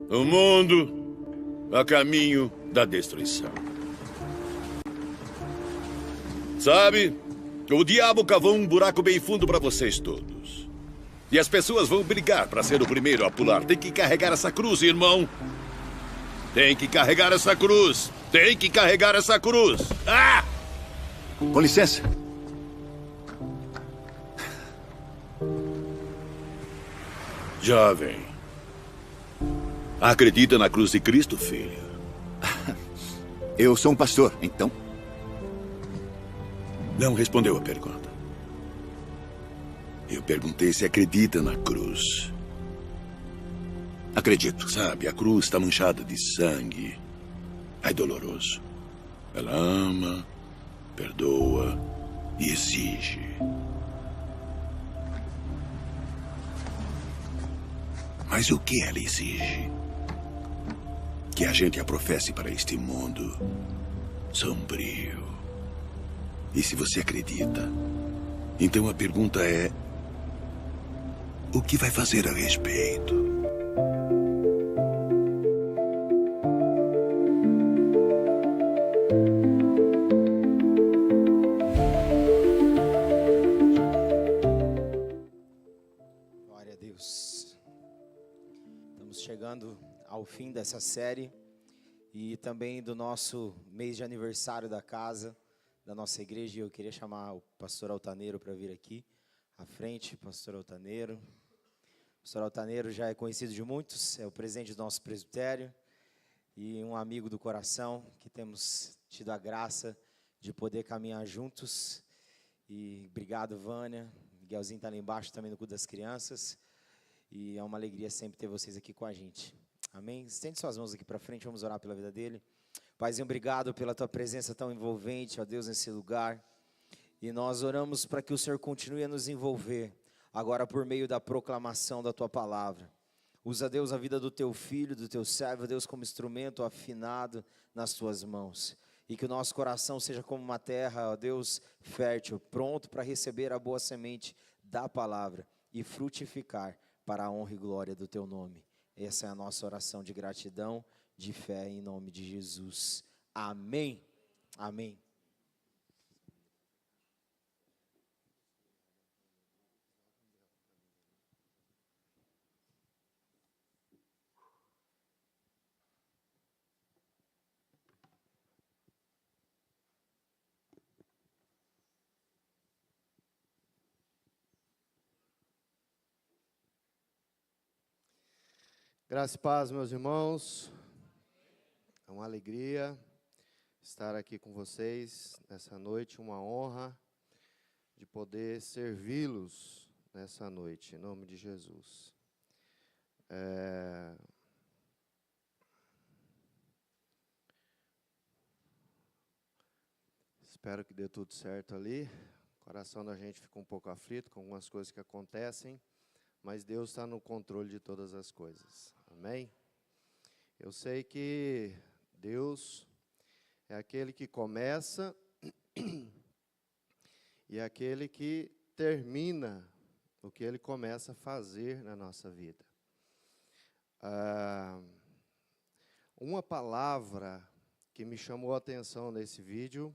O mundo a caminho da destruição. Sabe, o diabo cavou um buraco bem fundo para vocês todos. E as pessoas vão brigar para ser o primeiro a pular. Tem que carregar essa cruz, irmão. Tem que carregar essa cruz. Tem que carregar essa cruz. Ah! Com licença. Jovem. Acredita na cruz de Cristo, filho? Eu sou um pastor, então? Não respondeu a pergunta. Eu perguntei se acredita na cruz. Acredito. Sabe, a cruz está manchada de sangue. É doloroso. Ela ama, perdoa e exige. Mas o que ela exige? Que a gente a professe para este mundo sombrio. E se você acredita, então a pergunta é: o que vai fazer a respeito? Glória a Deus. Estamos chegando ao fim dessa série e também do nosso mês de aniversário da casa, da nossa igreja. Eu queria chamar o pastor Altaneiro para vir aqui à frente. Pastor Altaneiro. O pastor Altaneiro já é conhecido de muitos, é o presidente do nosso presbitério e um amigo do coração que temos tido a graça de poder caminhar juntos. E obrigado, Vânia. Miguelzinho está ali embaixo também no culto das crianças. E é uma alegria sempre ter vocês aqui com a gente. Amém? Estende suas mãos aqui para frente, vamos orar pela vida dele. Paizinho, obrigado pela tua presença tão envolvente, ó Deus, nesse lugar. E nós oramos para que o Senhor continue a nos envolver, agora por meio da proclamação da tua palavra. Usa, Deus, a vida do teu filho, do teu servo, Deus, como instrumento afinado nas tuas mãos. E que o nosso coração seja como uma terra, ó Deus, fértil, pronto para receber a boa semente da palavra e frutificar para a honra e glória do teu nome. Essa é a nossa oração de gratidão, de fé em nome de Jesus. Amém. Amém. Graça e paz, meus irmãos. É uma alegria estar aqui com vocês nessa noite, uma honra de poder servi-los nessa noite, em nome de Jesus. Espero que dê tudo certo ali. O coração da gente fica um pouco aflito com algumas coisas que acontecem, mas Deus está no controle de todas as coisas. Amém? Eu sei que Deus é aquele que começa e é aquele que termina o que Ele começa a fazer na nossa vida. Uma palavra que me chamou a atenção nesse vídeo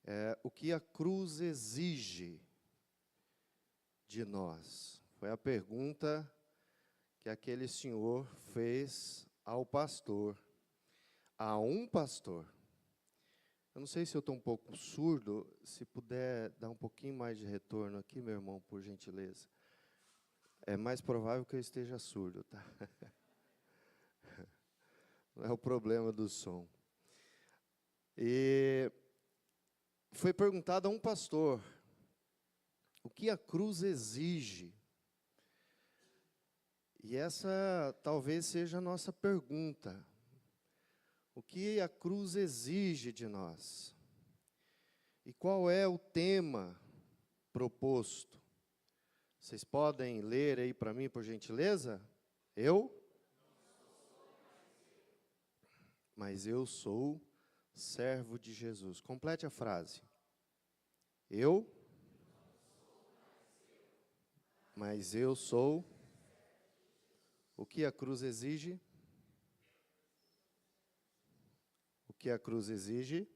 é o que a cruz exige de nós. Foi a pergunta que aquele senhor fez ao pastor, a um pastor. Eu não sei se eu estou um pouco surdo, se puder dar um pouquinho mais de retorno aqui, meu irmão, por gentileza. É mais provável que eu esteja surdo, tá? Não é o problema do som. E foi perguntado a um pastor, o que a cruz exige? E essa talvez seja a nossa pergunta. O que a cruz exige de nós? E qual é o tema proposto? Vocês podem ler aí para mim, por gentileza? Mas eu sou servo de Jesus. Complete a frase. Mas eu sou. O que a cruz exige? que a cruz exige?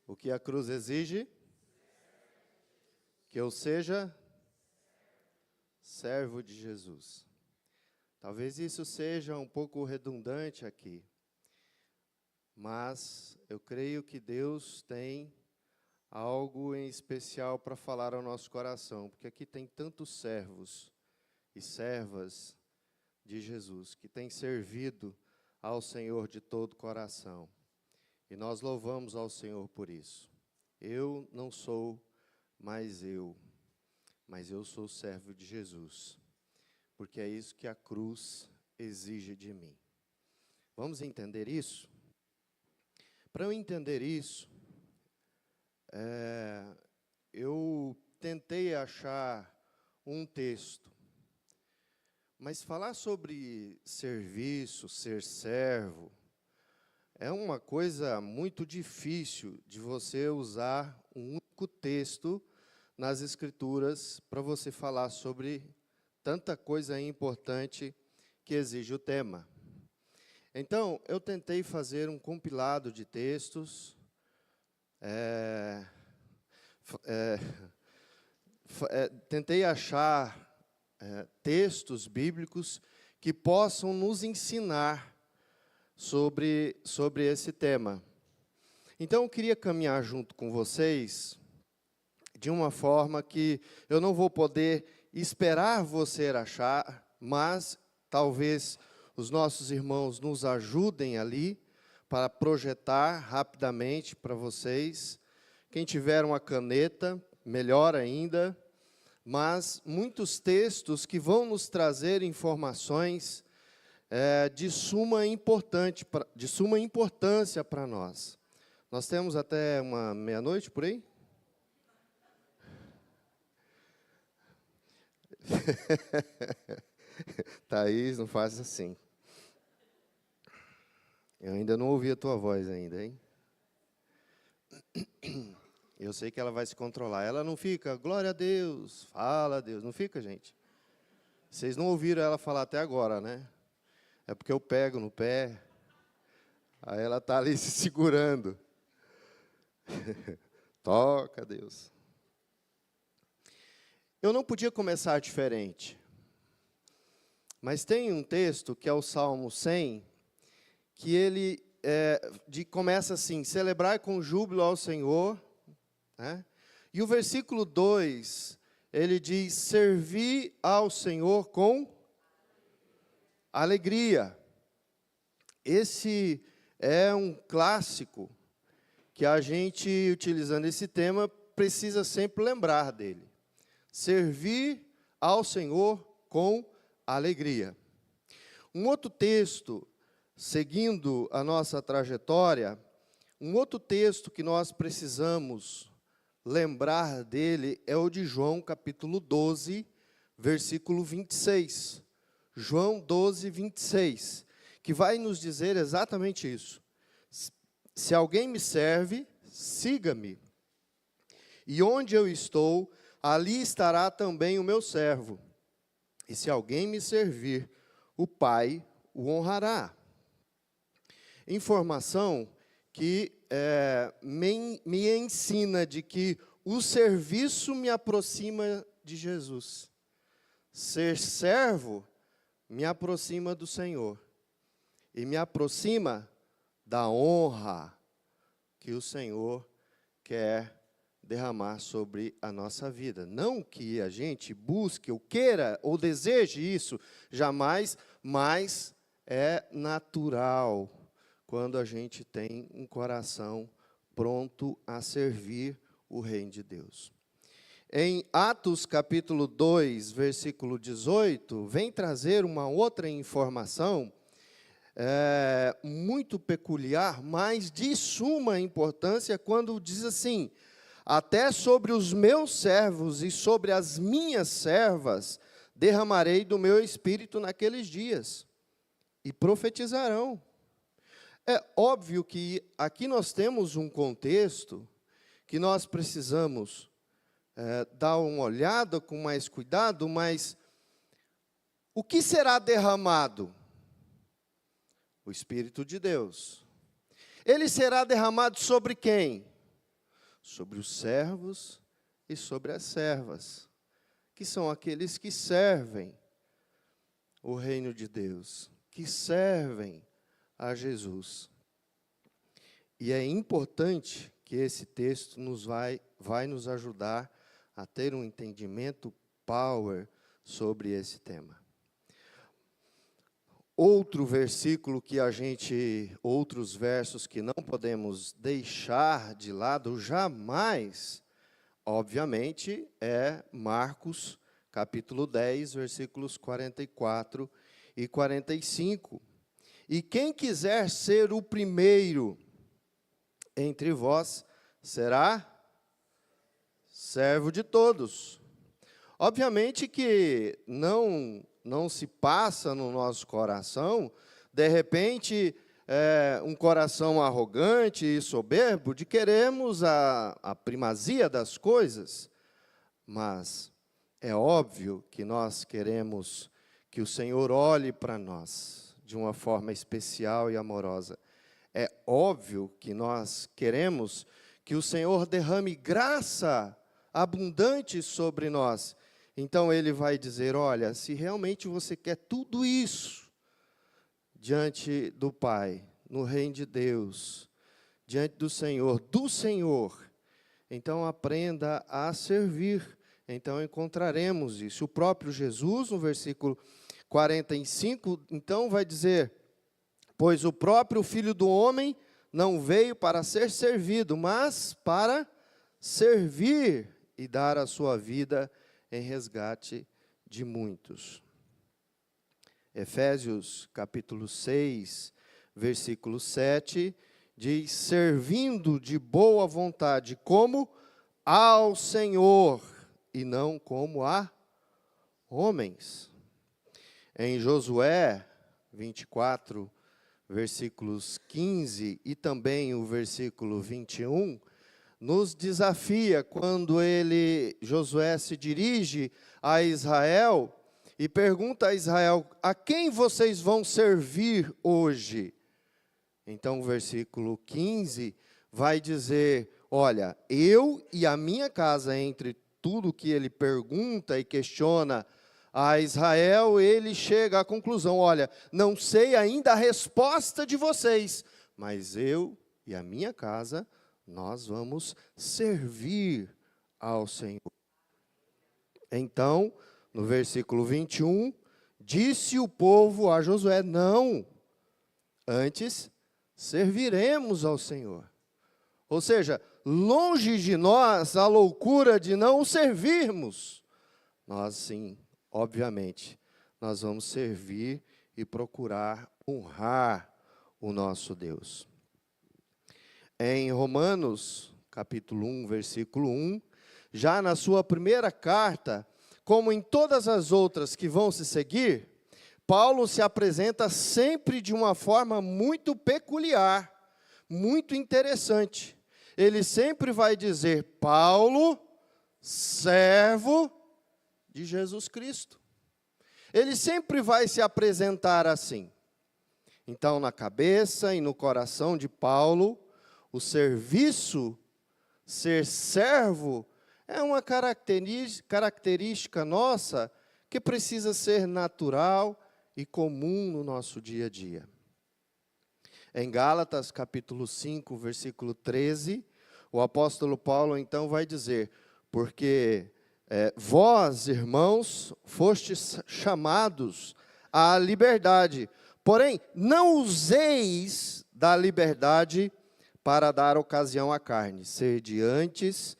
O que a cruz exige? Que eu seja servo de Jesus. Talvez isso seja um pouco redundante aqui, mas eu creio que Deus tem algo em especial para falar ao nosso coração, porque aqui tem tantos servos e servas de Jesus que têm servido ao Senhor de todo o coração. E nós louvamos ao Senhor por isso. Eu não sou mais eu, mas eu sou servo de Jesus, porque é isso que a cruz exige de mim. Vamos entender isso? Para eu entender isso, eu tentei achar um texto, mas falar sobre serviço, ser servo, é uma coisa muito difícil de você usar um único texto nas Escrituras para você falar sobre tanta coisa importante que exige o tema. Então, eu tentei fazer um compilado de textos, tentei achar textos bíblicos que possam nos ensinar sobre esse tema. Então, eu queria caminhar junto com vocês de uma forma que eu não vou poder esperar você achar, mas talvez os nossos irmãos nos ajudem ali para projetar rapidamente para vocês. Quem tiver uma caneta, melhor ainda, mas muitos textos que vão nos trazer informações de suma importância para nós. Nós temos até uma meia-noite por aí? Thaís, não faz assim. Eu ainda não ouvi a tua voz ainda, hein? Eu sei que ela vai se controlar. Ela não fica, glória a Deus, fala a Deus. Não fica, gente? Vocês não ouviram ela falar até agora, né? É porque eu pego no pé. Aí ela está ali se segurando. Toca, Deus. Eu não podia começar diferente. Mas tem um texto, que é o Salmo 100, que ele começa assim: celebrai com júbilo ao Senhor. Né? E o versículo 2, ele diz: servi ao Senhor com alegria. Esse é um clássico que a gente, utilizando esse tema, precisa sempre lembrar dele. Servir ao Senhor com alegria. Um outro texto, seguindo a nossa trajetória, um outro texto que nós precisamos lembrar dele é o de João, capítulo 12, versículo 26. João 12, 26, que vai nos dizer exatamente isso. Se alguém me serve, siga-me. E onde eu estou, ali estará também o meu servo. E se alguém me servir, o Pai o honrará. Informação que me ensina de que o serviço me aproxima de Jesus. Ser servo me aproxima do Senhor. E me aproxima da honra que o Senhor quer derramar sobre a nossa vida. Não que a gente busque, ou queira, ou deseje isso, jamais, mas é natural quando a gente tem um coração pronto a servir o Reino de Deus. Em Atos capítulo 2, versículo 18, vem trazer uma outra informação muito peculiar, mas de suma importância, quando diz assim: até sobre os meus servos e sobre as minhas servas derramarei do meu espírito naqueles dias, e profetizarão. É óbvio que aqui nós temos um contexto que nós precisamos dar uma olhada com mais cuidado, mas o que será derramado? O Espírito de Deus. Ele será derramado sobre quem? Sobre os servos e sobre as servas, que são aqueles que servem o reino de Deus, que servem a Jesus. E é importante que esse texto vai nos ajudar a ter um entendimento power sobre esse tema. Outro versículo que outros versos que não podemos deixar de lado jamais, obviamente, é Marcos, capítulo 10, versículos 44 e 45. E quem quiser ser o primeiro entre vós, será servo de todos. Obviamente que não se passa no nosso coração, de repente, um coração arrogante e soberbo, de querermos a primazia das coisas, mas é óbvio que nós queremos que o Senhor olhe para nós de uma forma especial e amorosa. É óbvio que nós queremos que o Senhor derrame graça abundante sobre nós. Então Ele vai dizer, olha, se realmente você quer tudo isso diante do Pai, no reino de Deus, diante do Senhor, então aprenda a servir. Então encontraremos isso. O próprio Jesus, no versículo 45, então vai dizer, pois o próprio Filho do Homem não veio para ser servido, mas para servir e dar a sua vida em resgate de muitos. Efésios capítulo 6, versículo 7, diz, servindo de boa vontade, como ao Senhor, e não como a homens. Em Josué 24, versículos 15 e também o versículo 21, nos desafia quando Josué se dirige a Israel e pergunta a Israel, a quem vocês vão servir hoje? Então o versículo 15 vai dizer, olha, eu e a minha casa, entre tudo que ele pergunta e questiona a Israel, ele chega à conclusão, olha, não sei ainda a resposta de vocês, mas eu e a minha casa, nós vamos servir ao Senhor. Então, no versículo 21, disse o povo a Josué, não, antes serviremos ao Senhor. Ou seja, longe de nós a loucura de não o servirmos. Nós sim, obviamente, nós vamos servir e procurar honrar o nosso Deus. Em Romanos, capítulo 1, versículo 1, já na sua primeira carta, como em todas as outras que vão se seguir, Paulo se apresenta sempre de uma forma muito peculiar, muito interessante. Ele sempre vai dizer, Paulo, servo de Jesus Cristo. Ele sempre vai se apresentar assim. Então, na cabeça e no coração de Paulo, o serviço, ser servo, é uma característica nossa que precisa ser natural e comum no nosso dia a dia. Em Gálatas, capítulo 5, versículo 13, o apóstolo Paulo, então, vai dizer, porque vós, irmãos, fostes chamados à liberdade, porém, não useis da liberdade para dar ocasião à carne, sede antes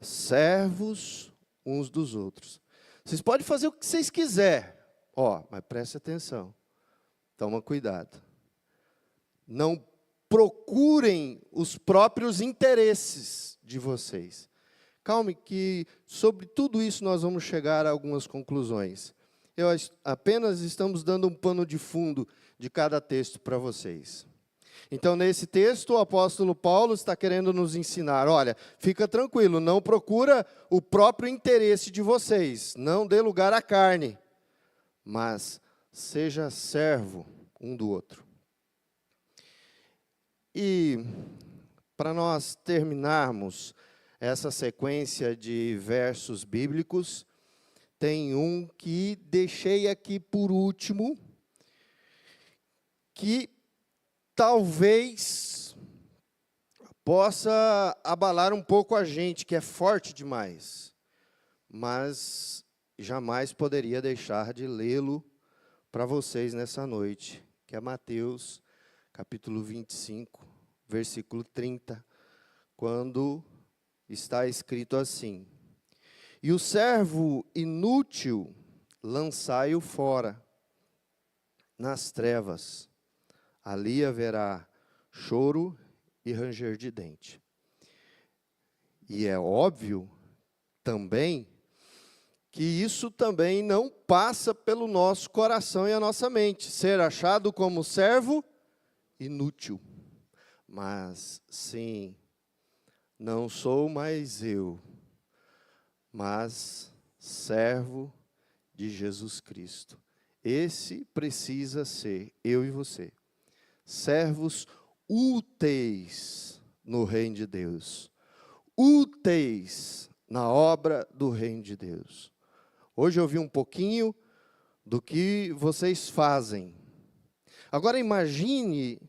servos uns dos outros. Vocês podem fazer o que vocês quiserem, mas preste atenção, toma cuidado. Não procurem os próprios interesses de vocês. Calme que sobre tudo isso nós vamos chegar a algumas conclusões. Apenas estamos dando um pano de fundo de cada texto para vocês. Então, nesse texto, o apóstolo Paulo está querendo nos ensinar, olha, fica tranquilo, não procura o próprio interesse de vocês, não dê lugar à carne, mas seja servo um do outro. E para nós terminarmos essa sequência de versos bíblicos, tem um que deixei aqui por último, que talvez possa abalar um pouco a gente, que é forte demais, mas jamais poderia deixar de lê-lo para vocês nessa noite, que é Mateus, capítulo 25, versículo 30, quando está escrito assim: e o servo inútil lançai-o fora, nas trevas, ali haverá choro e ranger de dente. E é óbvio também que isso também não passa pelo nosso coração e a nossa mente, ser achado como servo inútil. Mas, sim, não sou mais eu, mas servo de Jesus Cristo. Esse precisa ser eu e você, servos úteis no reino de Deus, úteis na obra do reino de Deus. Hoje eu vi um pouquinho do que vocês fazem. Agora imaginem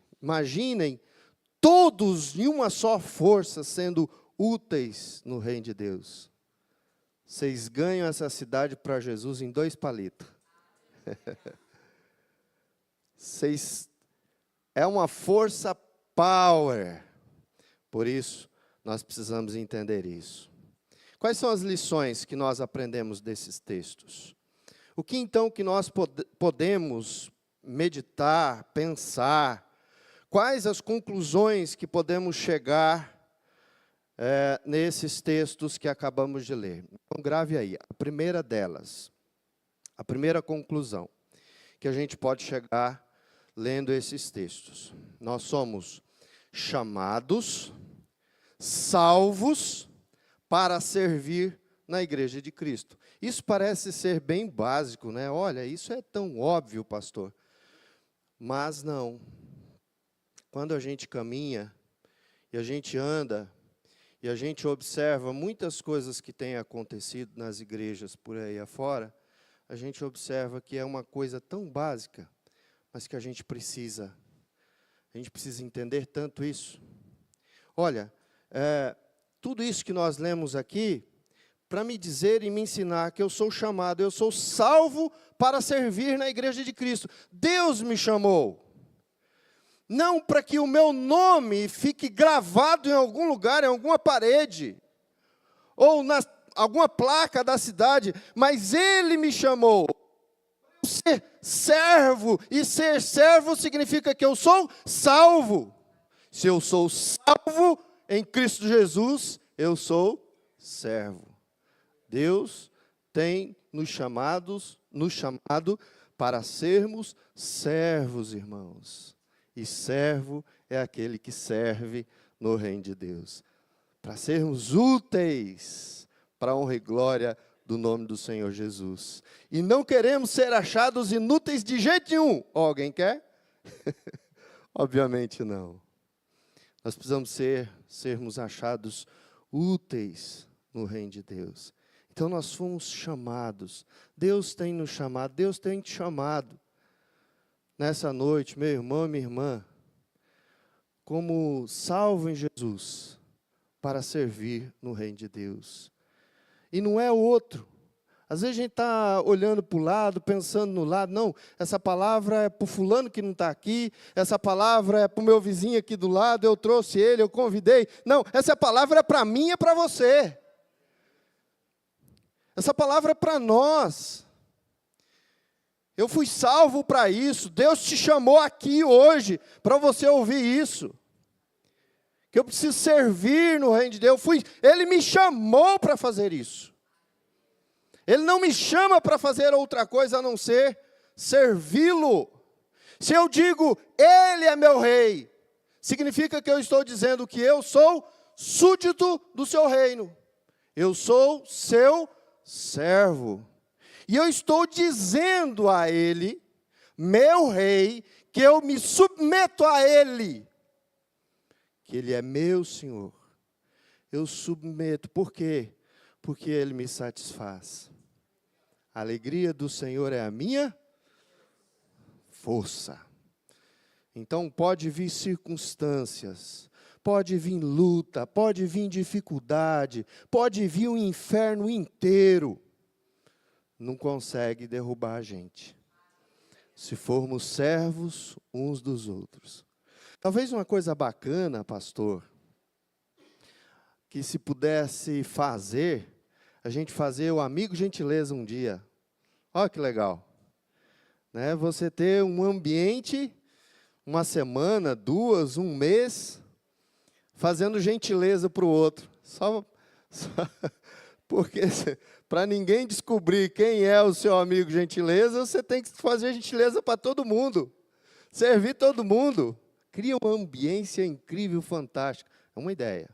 todos em uma só força sendo úteis no reino de Deus. Vocês ganham essa cidade para Jesus em 2 palitos. É uma força power. Por isso, nós precisamos entender isso. Quais são as lições que nós aprendemos desses textos? O que então que nós podemos meditar, pensar? Quais as conclusões que podemos chegar nesses textos que acabamos de ler? Então, grave aí. A primeira delas, a primeira conclusão que a gente pode chegar lendo esses textos. Nós somos chamados, salvos, para servir na igreja de Cristo. Isso parece ser bem básico, né? Olha, isso é tão óbvio, pastor. Mas não. Quando a gente caminha, e a gente anda, e a gente observa muitas coisas que têm acontecido nas igrejas por aí afora, a gente observa que é uma coisa tão básica, mas que a gente precisa entender tanto isso. Olha, tudo isso que nós lemos aqui, para me dizer e me ensinar que eu sou chamado, eu sou salvo para servir na igreja de Cristo. Deus me chamou. Não para que o meu nome fique gravado em algum lugar, em alguma parede, ou na alguma placa da cidade, mas Ele me chamou. Ser servo, e ser servo significa que eu sou salvo. Se eu sou salvo em Cristo Jesus, eu sou servo. Deus tem nos chamado para sermos servos, irmãos. E servo é aquele que serve no reino de Deus. Para sermos úteis para a honra e glória do nome do Senhor Jesus. E não queremos ser achados inúteis de jeito nenhum. Alguém quer? Obviamente não. Nós precisamos sermos achados úteis no reino de Deus. Então nós fomos chamados. Deus tem nos chamado, Deus tem te chamado. Nessa noite, meu irmão e minha irmã, como salvo em Jesus, para servir no reino de Deus. E não é o outro. Às vezes a gente está olhando para o lado, pensando no lado. Não, essa palavra é para o fulano que não está aqui. Essa palavra é para o meu vizinho aqui do lado. Eu trouxe ele, eu convidei. Não, essa palavra é para mim e é para você. Essa palavra é para nós. Eu fui salvo para isso. Deus te chamou aqui hoje para você ouvir isso. Que eu preciso servir no reino de Deus. Ele me chamou para fazer isso. Ele não me chama para fazer outra coisa a não ser servi-lo. Se eu digo, Ele é meu rei, significa que eu estou dizendo que eu sou súdito do seu reino. Eu sou seu servo. E eu estou dizendo a Ele, meu rei, que eu me submeto a Ele. que Ele é meu Senhor. Eu submeto. Por quê? Porque Ele me satisfaz. A alegria do Senhor é a minha força. Então pode vir circunstâncias, pode vir luta, pode vir dificuldade, pode vir um inferno inteiro. Não consegue derrubar a gente, se formos servos uns dos outros. Talvez uma coisa bacana, pastor, que se pudesse fazer, a gente fazer o Amigo Gentileza um dia. Olha que legal. Né? Você ter um ambiente, uma semana, 2, um mês, fazendo gentileza para o outro. Só porque para ninguém descobrir quem é o seu amigo gentileza, você tem que fazer gentileza para todo mundo. Servir todo mundo. Cria uma ambiência incrível, fantástica. É uma ideia.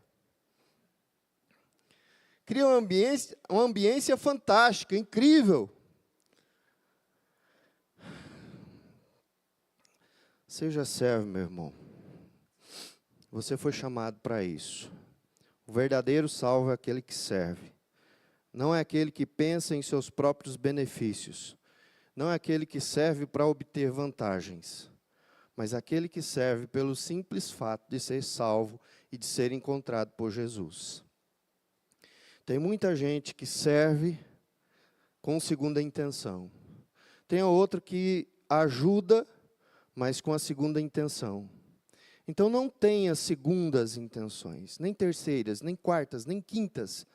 Cria uma ambiência fantástica, incrível. Seja servo, meu irmão. Você foi chamado para isso. O verdadeiro salvo é aquele que serve. Não é aquele que pensa em seus próprios benefícios. Não é aquele que serve para obter vantagens. Mas aquele que serve pelo simples fato de ser salvo e de ser encontrado por Jesus. Tem muita gente que serve com segunda intenção. Tem outra que ajuda, mas com a segunda intenção. Então não tenha segundas intenções, nem terceiras, nem quartas, nem quintas.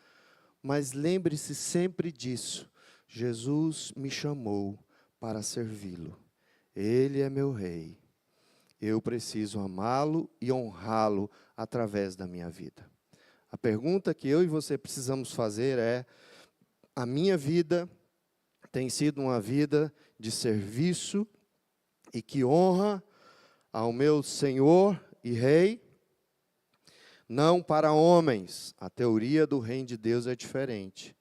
Mas lembre-se sempre disso. Jesus me chamou para servi-lo. Ele é meu rei. Eu preciso amá-lo e honrá-lo através da minha vida. A pergunta que eu e você precisamos fazer é: a minha vida tem sido uma vida de serviço e que honra ao meu Senhor e Rei? Não para homens. A teoria do reino de Deus é diferente.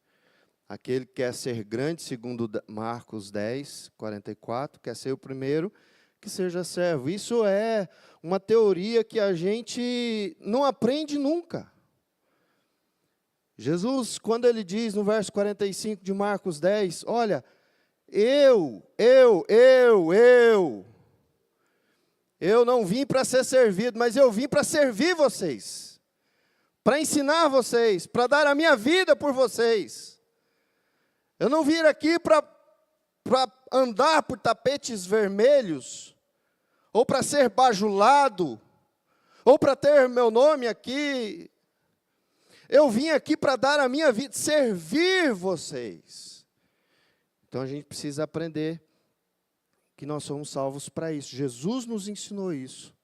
Aquele que quer ser grande, segundo Marcos 10, 44, quer ser o primeiro, que seja servo. Isso é uma teoria que a gente não aprende nunca. Jesus, quando ele diz no verso 45 de Marcos 10, olha, eu não vim para ser servido, mas eu vim para servir vocês, para ensinar vocês, para dar a minha vida por vocês. Eu não vim aqui para andar por tapetes vermelhos, ou para ser bajulado, ou para ter meu nome aqui. Eu vim aqui para dar a minha vida, servir vocês. Então a gente precisa aprender que nós somos salvos para isso. Jesus nos ensinou isso.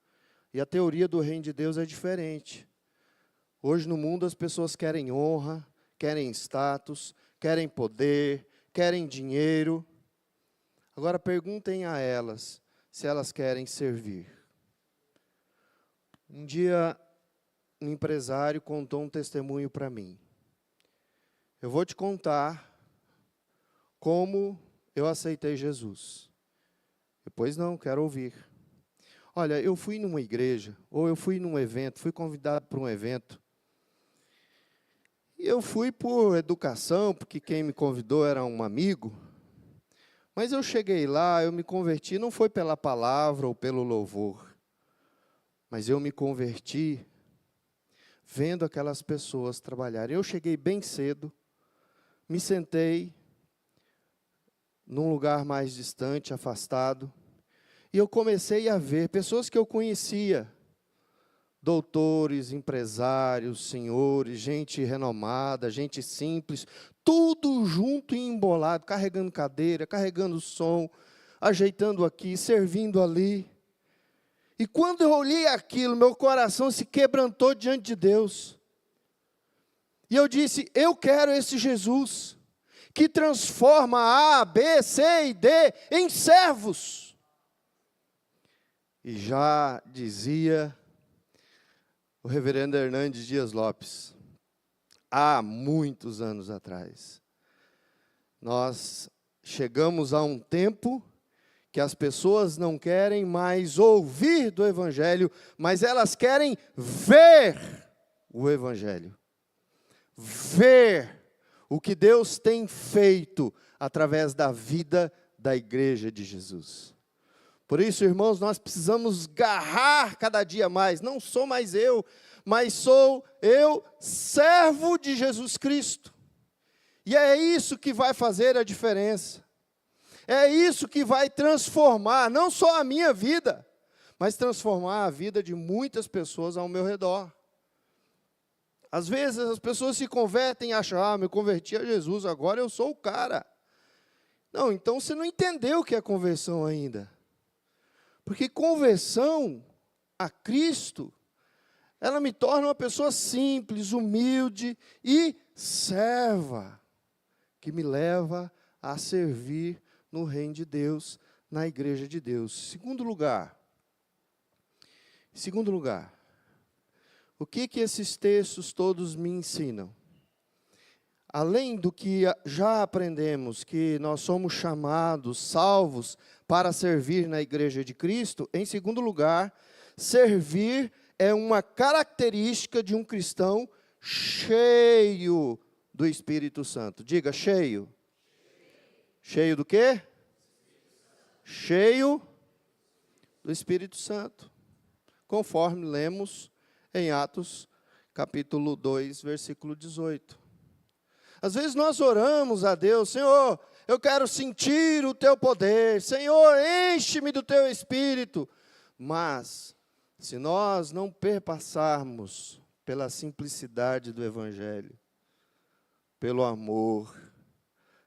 E a teoria do reino de Deus é diferente. Hoje no mundo as pessoas querem honra, querem status, querem poder, querem dinheiro. Agora perguntem a elas se elas querem servir. Um dia um empresário contou um testemunho para mim. Eu vou te contar como eu aceitei Jesus. Depois não, quero ouvir. Olha, eu fui numa igreja, ou eu fui num evento, fui convidado para um evento. E eu fui por educação, porque quem me convidou era um amigo. Mas eu cheguei lá, eu me converti, não foi pela palavra ou pelo louvor. Mas eu me converti vendo aquelas pessoas trabalharem. Eu cheguei bem cedo, me sentei num lugar mais distante, afastado, e eu comecei a ver pessoas que eu conhecia, doutores, empresários, senhores, gente renomada, gente simples, tudo junto e embolado, carregando cadeira, carregando som, ajeitando aqui, servindo ali. E quando eu olhei aquilo, meu coração se quebrantou diante de Deus. E eu disse, eu quero esse Jesus, que transforma A, B, C e D em servos. E já dizia o reverendo Hernandes Dias Lopes, há muitos anos atrás, nós chegamos a um tempo que as pessoas não querem mais ouvir do Evangelho, mas elas querem ver o Evangelho. Ver o que Deus tem feito através da vida da igreja de Jesus. Por isso, irmãos, nós precisamos garrar cada dia mais. Não sou mais eu, mas sou eu, servo de Jesus Cristo. E é isso que vai fazer a diferença. É isso que vai transformar, não só a minha vida, mas transformar a vida de muitas pessoas ao meu redor. Às vezes as pessoas se convertem e acham, me converti a Jesus, agora eu sou o cara. Não, então você não entendeu o que é conversão ainda. Porque conversão a Cristo, ela me torna uma pessoa simples, humilde e serva, que me leva a servir no reino de Deus, na igreja de Deus. Segundo lugar, o que esses textos todos me ensinam? Além do que já aprendemos, que nós somos chamados, salvos, para servir na igreja de Cristo, em segundo lugar, servir é uma característica de um cristão cheio do Espírito Santo. Diga, cheio. Cheio do quê? Cheio do Espírito Santo. Conforme lemos em Atos, capítulo 2, versículo 18. Às vezes nós oramos a Deus, Senhor, eu quero sentir o Teu poder, Senhor, enche-me do Teu Espírito. Mas, se nós não perpassarmos pela simplicidade do Evangelho, pelo amor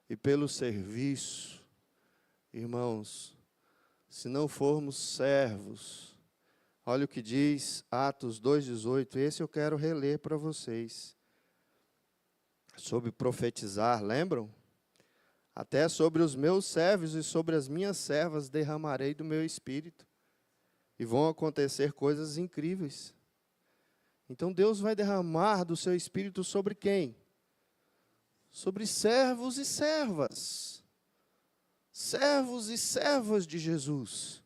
e pelo serviço, irmãos, se não formos servos, olha o que diz Atos 2,18, esse eu quero reler para vocês. Sobre profetizar, lembram? Até sobre os meus servos e sobre as minhas servas derramarei do meu espírito. E vão acontecer coisas incríveis. Então Deus vai derramar do seu espírito sobre quem? Sobre servos e servas. Servos e servas de Jesus.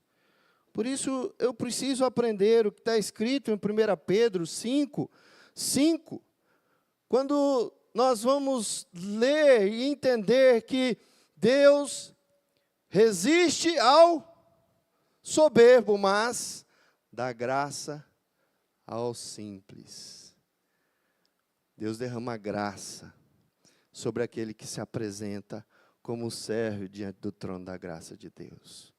Por isso eu preciso aprender o que está escrito em 1 Pedro 5, quando nós vamos ler e entender que Deus resiste ao soberbo, mas dá graça ao simples. Deus derrama graça sobre aquele que se apresenta como servo diante do trono da graça de Deus.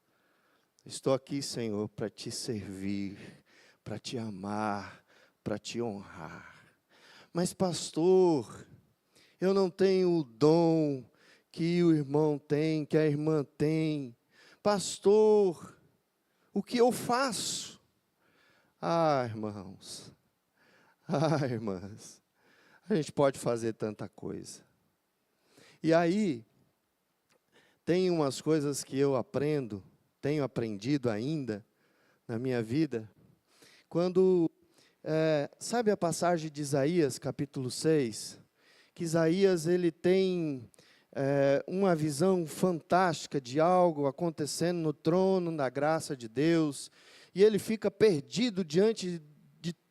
Estou aqui, Senhor, para te servir, para te amar, para te honrar. Mas, pastor, eu não tenho o dom que o irmão tem, que a irmã tem. Pastor, o que eu faço? Ah, irmãos, irmãs, a gente pode fazer tanta coisa. E aí, tem umas coisas que eu tenho aprendido ainda na minha vida. Quando, sabe a passagem de Isaías, capítulo 6? Que Isaías ele tem uma visão fantástica de algo acontecendo no trono da graça de Deus, e ele fica perdido diante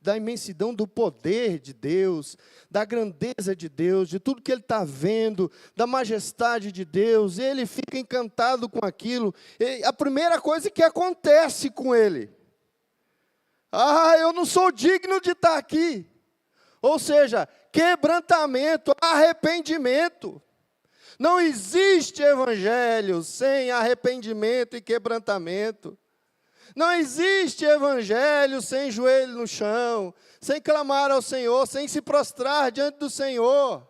da imensidão do poder de Deus, da grandeza de Deus, de tudo que ele está vendo, da majestade de Deus, e ele fica encantado com aquilo, e a primeira coisa que acontece com ele, eu não sou digno de estar aqui, ou seja, quebrantamento, arrependimento. Não existe evangelho sem arrependimento e quebrantamento. Não existe evangelho sem joelho no chão, sem clamar ao Senhor, sem se prostrar diante do Senhor.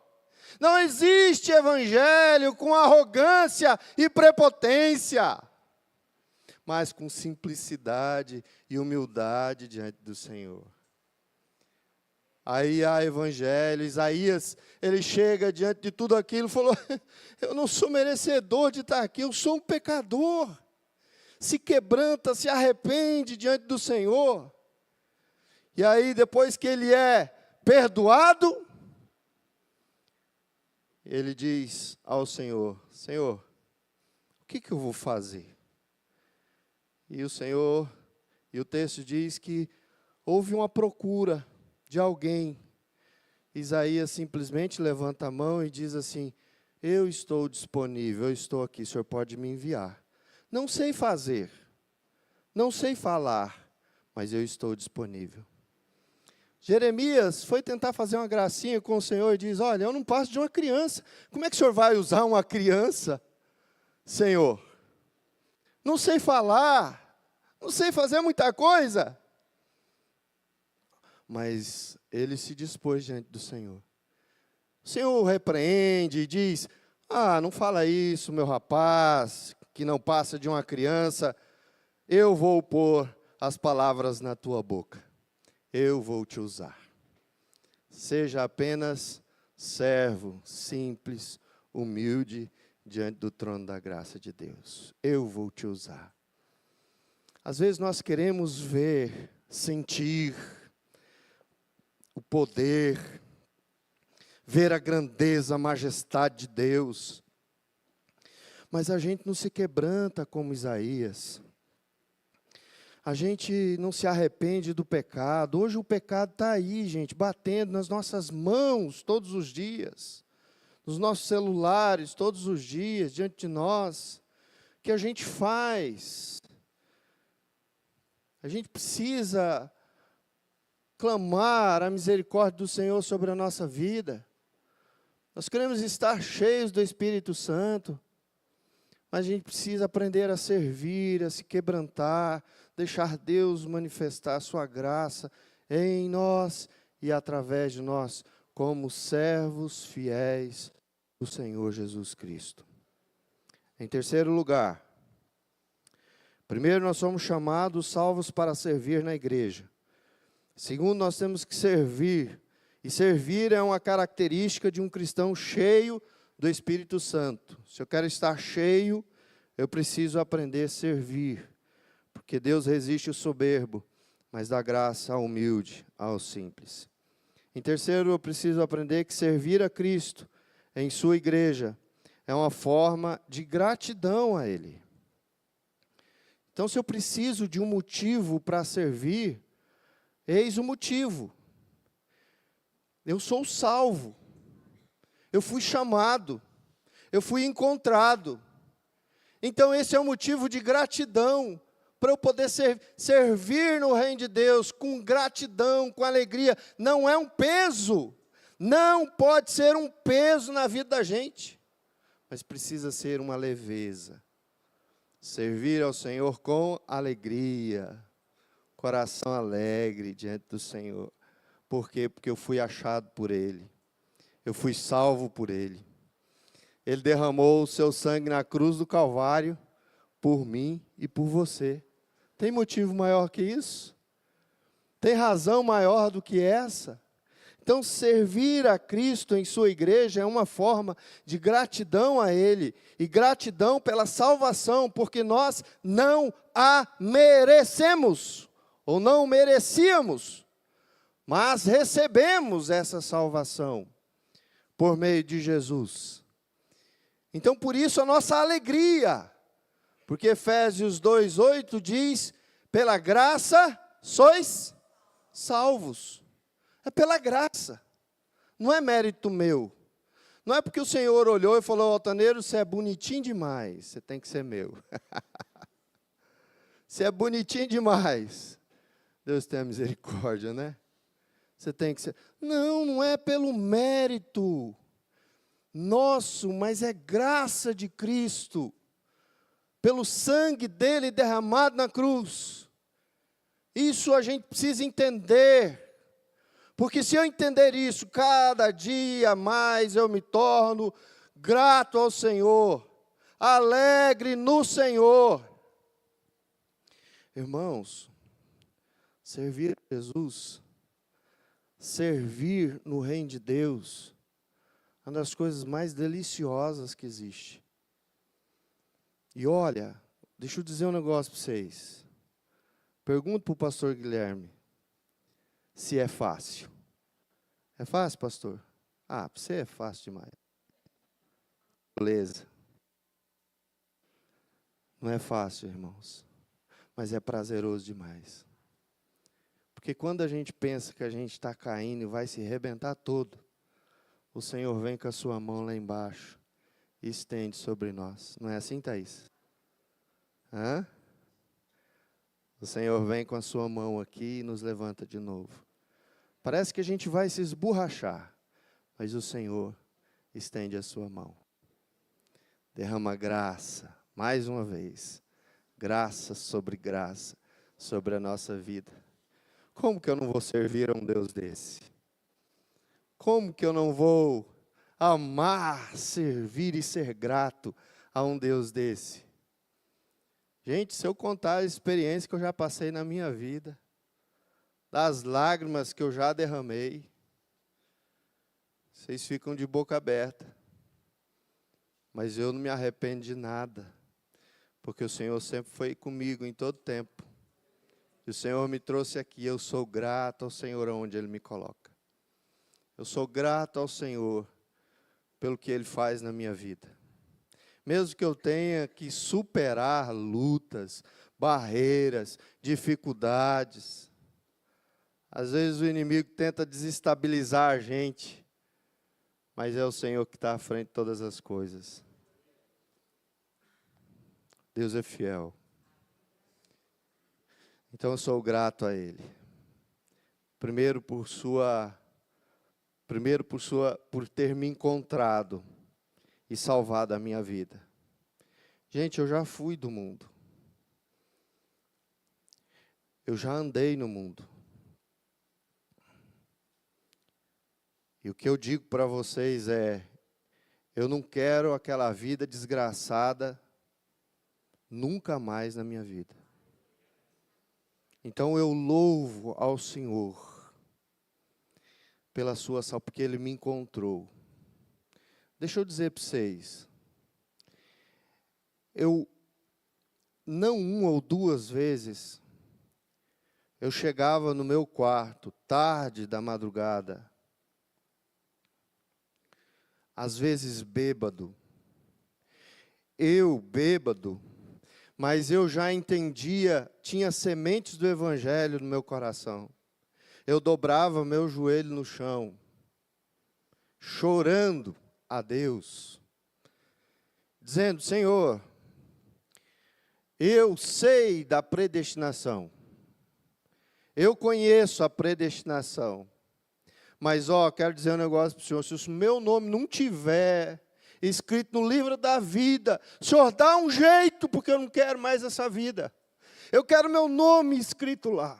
Não existe evangelho com arrogância e prepotência, mas com simplicidade e humildade diante do Senhor. Aí há evangelho, Isaías, ele chega diante de tudo aquilo e falou, eu não sou merecedor de estar aqui, eu sou um pecador. Se quebranta, se arrepende diante do Senhor. E aí, depois que ele é perdoado, ele diz ao Senhor, Senhor, o que eu vou fazer? E o texto diz que houve uma procura de alguém. Isaías simplesmente levanta a mão e diz assim: eu estou disponível, eu estou aqui, o Senhor pode me enviar. Não sei fazer, não sei falar, mas eu estou disponível. Jeremias foi tentar fazer uma gracinha com o Senhor e diz: olha, eu não passo de uma criança. Como é que o Senhor vai usar uma criança, Senhor? Não sei falar, não sei fazer muita coisa. Mas ele se dispôs diante do Senhor. O Senhor o repreende e diz: não fala isso, meu rapaz, que não passa de uma criança. Eu vou pôr as palavras na tua boca. Eu vou te usar. Seja apenas servo, simples, humilde, diante do trono da graça de Deus. Eu vou te usar. Às vezes nós queremos ver, sentir o poder, ver a grandeza, a majestade de Deus. Mas a gente não se quebranta como Isaías. A gente não se arrepende do pecado. Hoje o pecado está aí, gente, batendo nas nossas mãos todos os dias, nos nossos celulares todos os dias, diante de nós. O que a gente faz? A gente precisa clamar a misericórdia do Senhor sobre a nossa vida. Nós queremos estar cheios do Espírito Santo, mas a gente precisa aprender a servir, a se quebrantar, deixar Deus manifestar a sua graça em nós e através de nós, como servos fiéis do Senhor Jesus Cristo. Em terceiro lugar, primeiro nós somos chamados, salvos para servir na igreja. Segundo, nós temos que servir. E servir é uma característica de um cristão cheio do Espírito Santo. Se eu quero estar cheio, eu preciso aprender a servir. Porque Deus resiste ao soberbo, mas dá graça ao humilde, ao simples. Em terceiro, eu preciso aprender que servir a Cristo em sua igreja é uma forma de gratidão a Ele. Então, se eu preciso de um motivo para servir, eis o motivo. Eu sou salvo. Eu fui chamado. Eu fui encontrado. Então, esse é o motivo de gratidão, para eu poder servir no reino de Deus com gratidão, com alegria. Não é um peso. Não pode ser um peso na vida da gente. Mas precisa ser uma leveza. Servir ao Senhor com alegria. Coração alegre diante do Senhor. Por quê? Porque eu fui achado por Ele. Eu fui salvo por Ele. Ele derramou o seu sangue na cruz do Calvário por mim e por você. Tem motivo maior que isso? Tem razão maior do que essa? Então, servir a Cristo em sua igreja é uma forma de gratidão a Ele. E gratidão pela salvação, porque nós não a merecemos. Ou não merecíamos. Mas recebemos essa salvação por meio de Jesus. Então, por isso a nossa alegria, porque Efésios 2:8 diz: pela graça sois salvos. É pela graça, não é mérito meu. Não é porque o Senhor olhou e falou: altaneiro, você é bonitinho demais, você tem que ser meu. Você é bonitinho demais. Deus tenha misericórdia, né? Você tem que ser. Não, não é pelo mérito nosso, mas é graça de Cristo, pelo sangue dele derramado na cruz. Isso a gente precisa entender, porque se eu entender isso, cada dia mais eu me torno grato ao Senhor, alegre no Senhor. Irmãos, servir a Jesus, servir no reino de Deus, uma das coisas mais deliciosas que existe. E olha, deixa eu dizer um negócio para vocês. Pergunto para o pastor Guilherme se é fácil. É fácil, pastor? Para você é fácil demais. Beleza. Não é fácil, irmãos. mas é prazeroso demais. Porque quando a gente pensa que a gente está caindo e vai se arrebentar todo, o Senhor vem com a sua mão lá embaixo e estende sobre nós. Não é assim, Thaís? Hã? O Senhor vem com a sua mão aqui e nos levanta de novo. Parece que a gente vai se esborrachar, mas o Senhor estende a sua mão. Derrama graça, mais uma vez, graça sobre a nossa vida. Como que eu não vou servir a um Deus desse? Como que eu não vou amar, servir e ser grato a um Deus desse? Gente, se eu contar a experiência que eu já passei na minha vida, das lágrimas que eu já derramei, vocês ficam de boca aberta. Mas eu não me arrependo de nada, porque o Senhor sempre foi comigo em todo tempo. E o Senhor me trouxe aqui, eu sou grato ao Senhor onde Ele me coloca. Eu sou grato ao Senhor pelo que Ele faz na minha vida. Mesmo que eu tenha que superar lutas, barreiras, dificuldades. Às vezes o inimigo tenta desestabilizar a gente, mas é o Senhor que está à frente de todas as coisas. Deus é fiel. Então eu sou grato a Ele. Primeiro por ter me encontrado e salvado a minha vida. Gente, eu já fui do mundo. Eu já andei no mundo. E o que eu digo para vocês é, eu não quero aquela vida desgraçada nunca mais na minha vida. Então eu louvo ao Senhor pela sua salvação, porque Ele me encontrou. Deixa eu dizer para vocês, não uma ou duas vezes, eu chegava no meu quarto, tarde da madrugada, às vezes bêbado, mas eu já entendia, tinha sementes do Evangelho no meu coração. Eu dobrava meu joelho no chão, chorando a Deus, dizendo, Senhor, eu sei da predestinação, eu conheço a predestinação, mas, quero dizer um negócio para o Senhor, se o meu nome não tiver escrito no livro da vida, o Senhor dá um jeito, porque eu não quero mais essa vida. Eu quero meu nome escrito lá.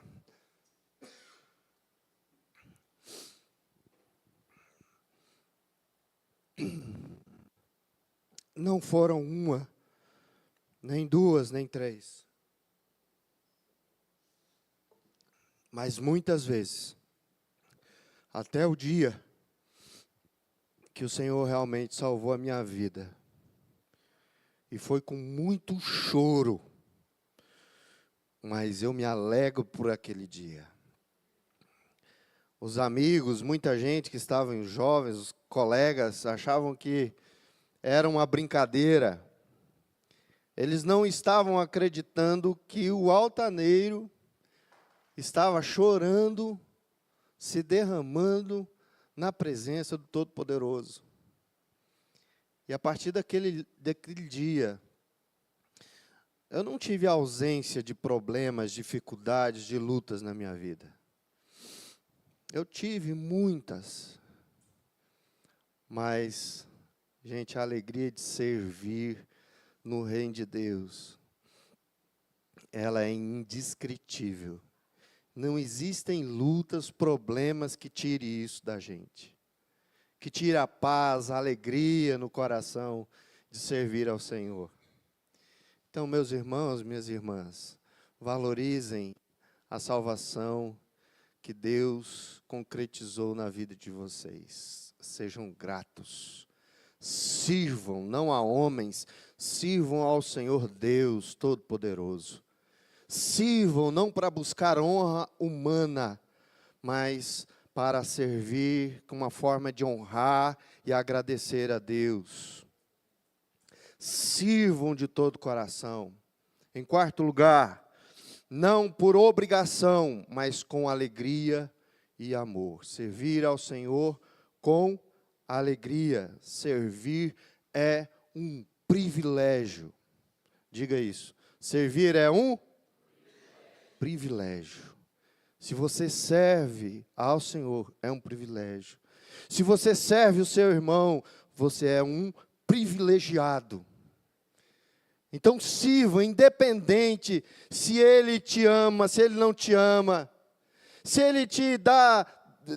Não foram uma, nem duas, nem três. Mas muitas vezes, até o dia que o Senhor realmente salvou a minha vida. E foi com muito choro, mas eu me alegro por aquele dia. Os amigos, muita gente que estavam jovens, os colegas, achavam que era uma brincadeira. Eles não estavam acreditando que o altaneiro estava chorando, se derramando na presença do Todo-Poderoso. E a partir daquele dia, eu não tive ausência de problemas, dificuldades, de lutas na minha vida. Eu tive muitas, mas, gente, a alegria de servir no reino de Deus, ela é indescritível. Não existem lutas, problemas que tirem isso da gente. Que tire a paz, a alegria no coração de servir ao Senhor. Então, meus irmãos, minhas irmãs, valorizem a salvação que Deus concretizou na vida de vocês. Sejam gratos. Sirvam, não a homens, sirvam ao Senhor Deus Todo-Poderoso. Sirvam não para buscar honra humana, mas para servir com uma forma de honrar e agradecer a Deus. Sirvam de todo o coração. Em quarto lugar, não por obrigação, mas com alegria e amor. Servir ao Senhor com alegria. Servir é um privilégio. Diga isso. Servir é um privilégio. Se você serve ao Senhor, é um privilégio. Se você serve o seu irmão, você é um privilegiado. Então sirva, independente se ele te ama, se ele não te ama, se ele te dá,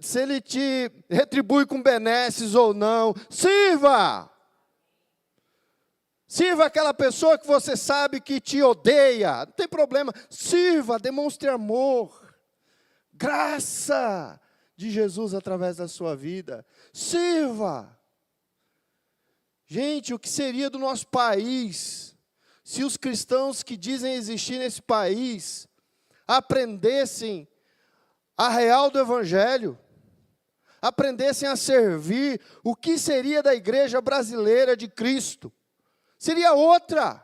se ele te retribui com benesses ou não, sirva! Sirva aquela pessoa que você sabe que te odeia, não tem problema, sirva, demonstre amor, graça de Jesus através da sua vida, sirva. Gente, o que seria do nosso país se os cristãos que dizem existir nesse país aprendessem a real do Evangelho, aprendessem a servir? O que seria da igreja brasileira de Cristo? Seria outra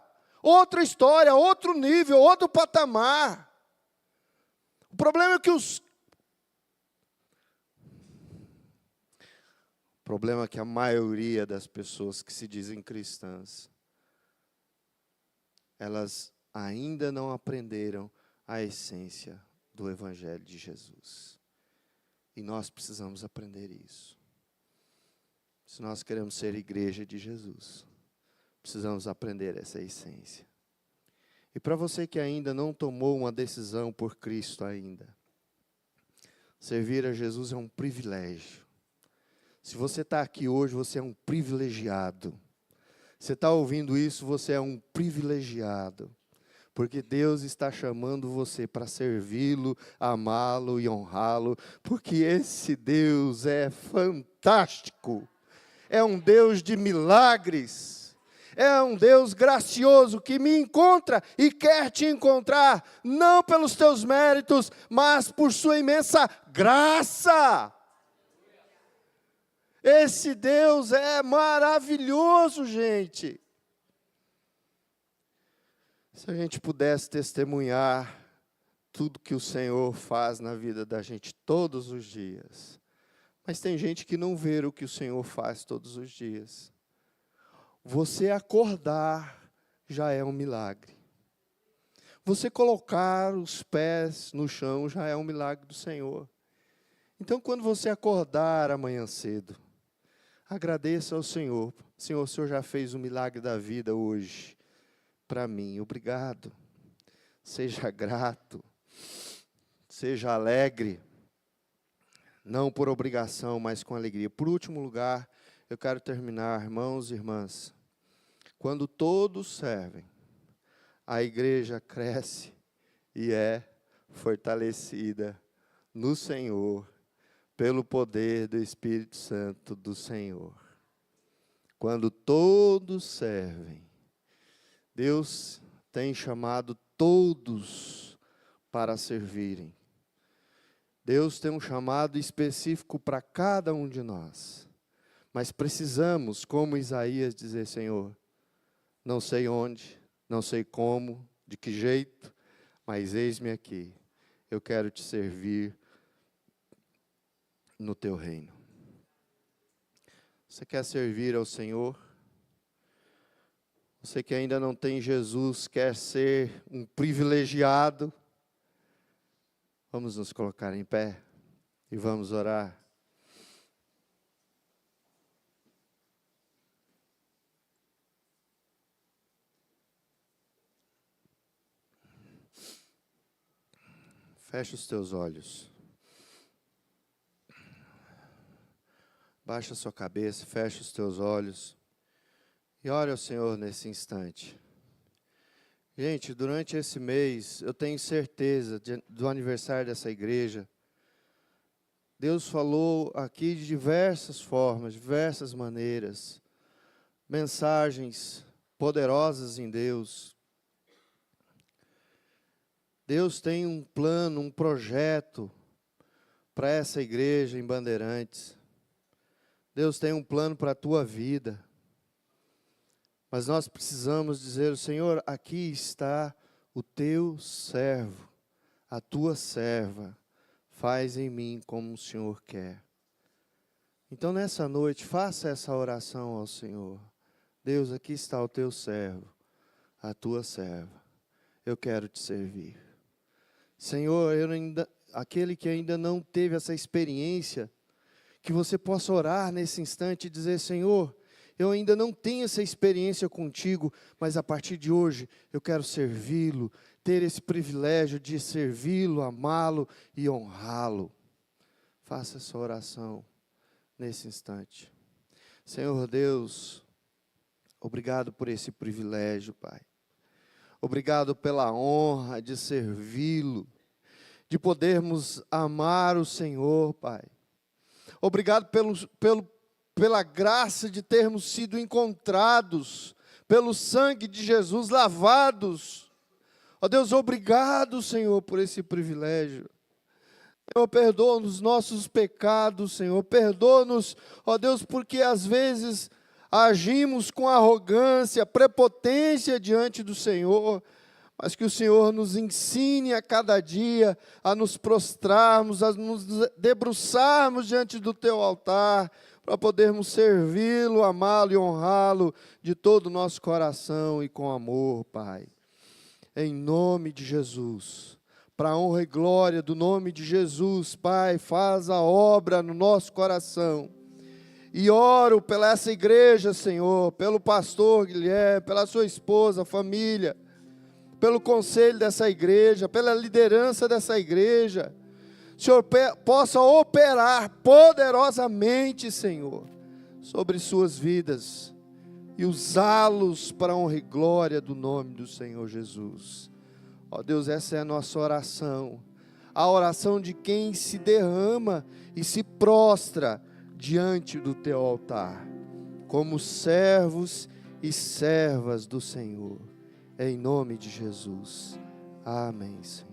história, outro nível, outro patamar. O problema é que a maioria das pessoas que se dizem cristãs, elas ainda não aprenderam a essência do Evangelho de Jesus. E nós precisamos aprender isso. Se nós queremos ser igreja de Jesus, precisamos aprender essa essência. E para você que ainda não tomou uma decisão por Cristo ainda, servir a Jesus é um privilégio. Se você está aqui hoje, você é um privilegiado. Você está ouvindo isso, você é um privilegiado. Porque Deus está chamando você para servi-lo, amá-lo e honrá-lo. Porque esse Deus é fantástico. É um Deus de milagres. É um Deus gracioso que me encontra e quer te encontrar, não pelos teus méritos, mas por sua imensa graça. Esse Deus é maravilhoso, gente. Se a gente pudesse testemunhar tudo que o Senhor faz na vida da gente todos os dias. Mas tem gente que não vê o que o Senhor faz todos os dias. Você acordar já é um milagre. Você colocar os pés no chão já é um milagre do Senhor. Então, quando você acordar amanhã cedo, agradeça ao Senhor. Senhor, o Senhor já fez o milagre da vida hoje para mim. Obrigado. Seja grato. Seja alegre. Não por obrigação, mas com alegria. Por último lugar, eu quero terminar, irmãos e irmãs. Quando todos servem, a igreja cresce e é fortalecida no Senhor, pelo poder do Espírito Santo do Senhor. Quando todos servem, Deus tem chamado todos para servirem. Deus tem um chamado específico para cada um de nós. Mas precisamos, como Isaías, dizer: Senhor, não sei onde, não sei como, de que jeito, mas eis-me aqui. Eu quero te servir no teu reino. Você quer servir ao Senhor? Você que ainda não tem Jesus, quer ser um privilegiado? Vamos nos colocar em pé e vamos orar. Fecha os teus olhos. Baixa a sua cabeça, fecha os teus olhos. E ore ao Senhor nesse instante. Gente, durante esse mês, eu tenho certeza do aniversário dessa igreja, Deus falou aqui de diversas formas, diversas maneiras. Mensagens poderosas em Deus. Deus tem um plano, um projeto para essa igreja em Bandeirantes. Deus tem um plano para a tua vida. Mas nós precisamos dizer: Senhor, aqui está o teu servo. a tua serva, faz em mim como o Senhor quer. Então, nessa noite, faça essa oração ao Senhor. Deus, aqui está o teu servo, a tua serva. Eu quero te servir. Senhor, aquele que ainda não teve essa experiência, que você possa orar nesse instante e dizer: Senhor, eu ainda não tenho essa experiência contigo, mas a partir de hoje eu quero servi-lo, ter esse privilégio de servi-lo, amá-lo e honrá-lo. Faça essa oração nesse instante. Senhor Deus, obrigado por esse privilégio, Pai. Obrigado pela honra de servi-lo, de podermos amar o Senhor, Pai. Obrigado pela graça de termos sido encontrados, pelo sangue de Jesus, lavados. Ó Deus, obrigado, Senhor, por esse privilégio. Senhor, perdoa-nos os nossos pecados, Senhor. Perdoa-nos, ó Deus, porque às vezes agimos com arrogância, prepotência diante do Senhor, mas que o Senhor nos ensine a cada dia a nos prostrarmos, a nos debruçarmos diante do teu altar, para podermos servi-lo, amá-lo e honrá-lo de todo o nosso coração e com amor, Pai. Em nome de Jesus, para a honra e glória do nome de Jesus, Pai, faz a obra no nosso coração. E oro pela essa igreja, Senhor, pelo pastor Guilherme, pela sua esposa, família, pelo conselho dessa igreja, pela liderança dessa igreja. Senhor, possa operar poderosamente, Senhor, sobre suas vidas e usá-los para a honra e glória do nome do Senhor Jesus. Ó Deus, essa é a nossa oração, a oração de quem se derrama e se prostra diante do teu altar, como servos e servas do Senhor, em nome de Jesus. Amém, Senhor.